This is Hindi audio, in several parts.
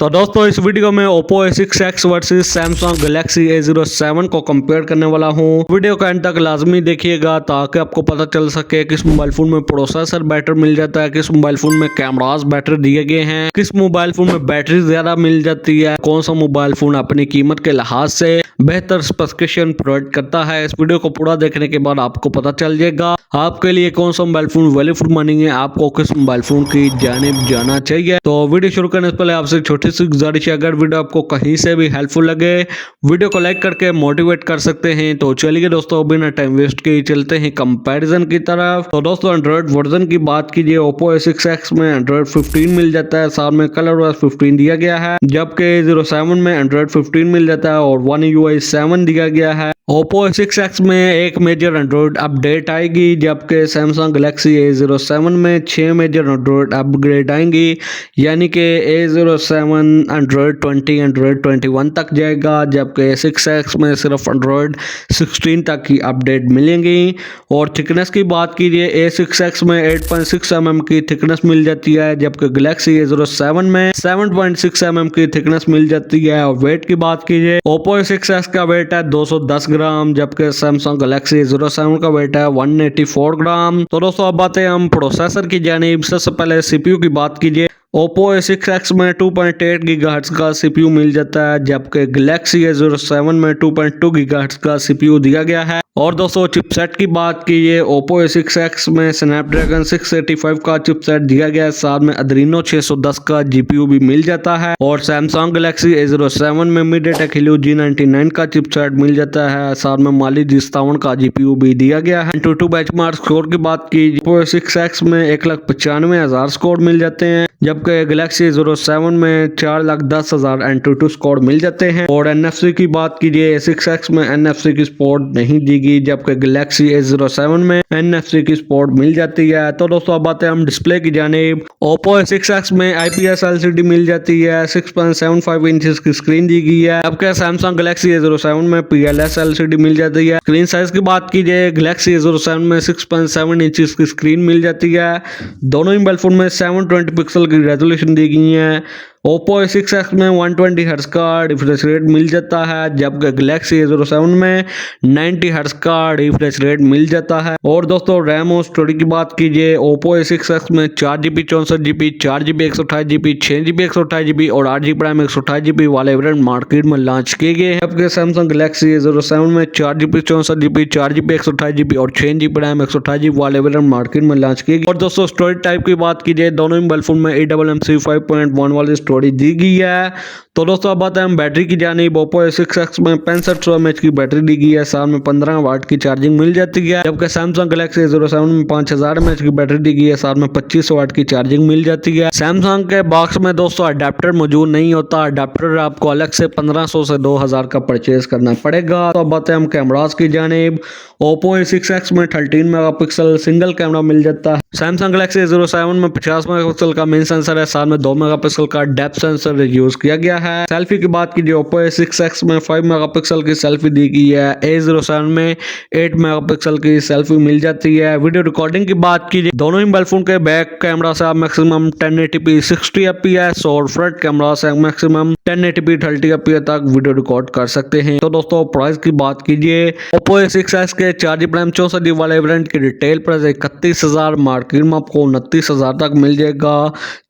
तो दोस्तों इस वीडियो में Oppo A6X versus Samsung Galaxy A07 को कंपेयर करने वाला हूँ। वीडियो का एंड तक लाजमी देखिएगा ताकि आपको पता चल सके किस मोबाइल फोन में प्रोसेसर बेटर मिल जाता है, किस मोबाइल फोन में कैमरास बेटर दिए गए हैं, किस मोबाइल फोन में बैटरी ज्यादा मिल जाती है, कौन सा मोबाइल फोन अपनी कीमत के लिहाज से बेहतर स्पेसिफिकेशन प्रोवाइड करता है। इस वीडियो को पूरा देखने के बाद आपको पता चल जाएगा आपके लिए कौन सा mobile phone value for money है, आपको किस मोबाइल फोन की जानिब जाना चाहिए। तो वीडियो शुरू करने से पहले आपसे छोटी सी गुजारिश है, अगर वीडियो आपको कहीं से भी हेल्पफुल लगे वीडियो को लाइक करके मोटिवेट कर सकते हैं। तो चलिए दोस्तों बिना टाइम वेस्ट किए चलते हैं कंपैरिजन की तरफ। तो दोस्तों एंड्रॉइड वर्जन की बात कीजिए, Oppo A6X में एंड्रॉइड 15 मिल जाता है, साथ में कलर वाइज 15 दिया गया है, जबकि A07 में एंड्रॉइड 15 मिल जाता है और One UI 7 दिया गया है। Oppo A6X में एक मेजर एंड्रॉइड अपडेट आएगी, जबकि Samsung Galaxy A07 में 6 मेजर एंड्रॉइड अपग्रेड आएंगी, यानी कि A07 एंड्रॉइड 20 एंड्रॉइड 21 तक जाएगा, जबकि A6X में सिर्फ एंड्रॉइड 16 तक की अपडेट मिलेंगी। और थिकनेस की बात कीजिए, A6X में 8.6 mm की थिकनेस मिल जाती है, जबकि Galaxy A07 में 7.6 mm की थिकनेस मिल जाती है। और वेट की बात कीजिए, Oppo A6X का वेट है 210 ग्राम, जबकि Samsung Galaxy A07 का वेट है 184 ग्राम। तो दोस्तों अब बातें हम प्रोसेसर की जानिब। सबसे पहले CPU की बात कीजिए, Oppo A6X में 2.8 GHz का CPU मिल जाता है, जबकि Galaxy A07 में 2.2 GHz का CPU दिया गया है। और दोस्तों चिपसेट की बात कीजिए, Oppo A6X में Snapdragon 685 का चिपसेट दिया गया है, साथ में Adreno 610 का GPU भी मिल जाता है। और Samsung Galaxy A07 में MediaTek Helio G99 का चिपसेट मिल जाता है, साथ में Mali G57 का GPU भी दिया गया है। AnTuTu बेंचमार्क स्कोर की बात कीजिए, Oppo A6X में 1,95,000 स्कोर मिल जाते हैं, जबकि Galaxy A07 में 4,10,000 AnTuTu स्कोर मिल जाते हैं। और NFC की बात कीजिए, A6X में NFC की सपोर्ट नहीं दी गई, जबकि Galaxy A07 में NFC की सपोर्ट मिल जाती है। तो दोस्तों अब बातें हम डिस्प्ले की जानिब। Oppo A6X में IPS LCD मिल जाती है, 6.75 इंचेस की स्क्रीन दी गई है, जबकि Samsung Galaxy A07 में PLS LCD मिल जाती है। स्क्रीन साइज की बात कीजिए, Galaxy A07 में 6.7 इंचेस की स्क्रीन मिल जाती है। दोनों ही मोबाइल फोन में 720 पिक्सल की रेजोल्यूशन दी गई है। Oppo A6X में 120 हर्ट्ज का रिफ्रेश रेट मिल जाता है, जबकि Galaxy A07 में 90 हर्ट्ज का रिफ्रेश रेट मिल जाता है। और दोस्तों रैम और स्टोरेज की बात कीजिए, Oppo A6X में 4GB 64GB 4GB 128GB 6GB 128GB और 8GB रैम 128GB वाले वेरिएंट मार्केट में लॉन्च किए गए हैं, जबकि Samsung Galaxy A07 में 4GB 64GB 4GB 128GB और 6GB रैम 128GB वाले वेरिएंट मार्केट में लॉन्च किए गए। और दोस्तों स्टोरेज टाइप की बात कीजिए, दोनों मोबाइल फोन में eMMC 5.1 वाली स्टोरेज दी गई है। तो दोस्तों अब बात है हम बैटरी की जानिब। Oppo A6X में 6500 mAh की बैटरी दी गई है, साथ में 15 वाट की चार्जिंग मिल जाती है, जबकि Samsung Galaxy A07 में 5000 mAh की बैटरी दी गई है, साथ में 25 वाट की चार्जिंग मिल जाती है। Samsung के बॉक्स में दोस्तों अडेप्टर मौजूद नहीं होता, अडेप्टर आपको अलग से 1500 से 2000 का परचेज करना पड़ेगा। तो अब बात है हम कैमरास की जानिब। Oppo A6X में 13 मेगापिक्सल सिंगल कैमरा मिल जाता है, Samsung Galaxy A07 में 50 मेगापिक्सल का मेन सेंसर है, साथ में 2 मेगापिक्सल का डेप्थ सेंसर यूज किया गया है। सेल्फी की बात कीजिए, Oppo A6X में 5 मेगापिक्सल की सेल्फी दी गई है, A07 में 8 मेगापिक्सल की सेल्फी मिल जाती है। वीडियो रिकॉर्डिंग की बात कीजिए, दोनों ही मोबाइल फोन के बैक कैमरा से आप मैक्सिमम 1080p 60 fps और फ्रंट कैमरा से मैक्सिमम 1080p 30 fps तक वीडियो रिकॉर्ड कर सकते हैं। तो दोस्तों प्राइस की बात कीजिए, Oppo A6X के 4GB रैम 64GB वाले वेरिएंट की रिटेल प्राइस 31,000, मार्केट में आपको 29,000 तक मिल जाएगा।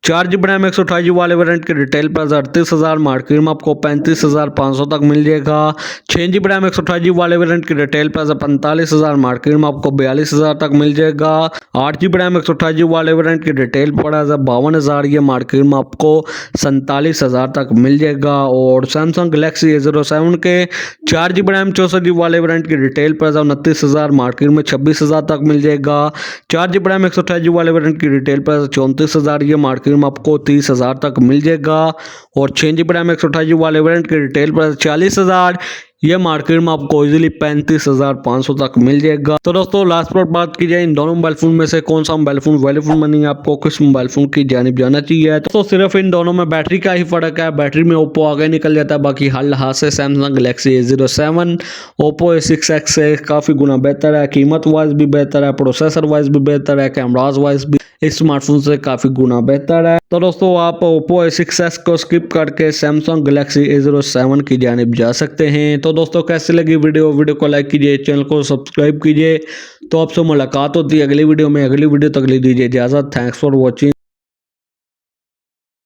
4GB रैम 128GB वाले वेरिएंट की रिटेल प्राइस 38,000, मार्केट में आपको 35,500 तक मिल जाएगा। 6GB रैम 128GB वाले वेरिएंट की रिटेल प्राइस 45,000, मार्केट में आपको 42,000 तक मिल जाएगा। 8GB रैम 128GB वाले वेरिएंट की रिटेल प्राइस 52,000, ये मार्केट में आपको 47,000 तक मिल जाएगा। और Samsung Galaxy A07 के 4GB रैम 64GB वाले वेरिएंट की रिटेल प्राइस 29,000, मार्केट में 26,000 तक मिल जाएगा। 4GB रैम 128GB वाले वेरिएंट की रिटेल प्राइस 34,000, ये मार्केट में आपको 30,000 तक मिल जाएगा। और 6GB रैम 128GB वाले वेरिएंट की रिटेल प्राइस 40,000, ये मार्केट में आपको इजीली 35,500 तक मिल जाएगा। तो दोस्तों लास्ट पर बात की जाए, इन दोनों मोबाइल फोन में से कौन सा mobile phone value for money आपको किस मोबाइल फोन की जानिब जाना चाहिए। तो सिर्फ इन दोनों में बैटरी का ही फर्क है, बैटरी में Oppo आगे निकल जाता है, बाकी हर लिहाज से Samsung Galaxy A07 Oppo A6X से काफ़ी गुना बेहतर है, कीमत वाइज भी बेहतर है, प्रोसेसर वाइज भी बेहतर है, कैमराज वाइज भी इस स्मार्टफोन से काफ़ी गुना बेहतर है। तो दोस्तों आप Oppo A6s को स्किप करके Samsung Galaxy A07 की जानिब जा सकते हैं। तो दोस्तों कैसी लगी वीडियो को लाइक कीजिए, चैनल को सब्सक्राइब कीजिए। तो आपसे मुलाकात होती है अगली वीडियो में। अगली वीडियो तक ले दीजिए इजाज़त। Thanks for watching.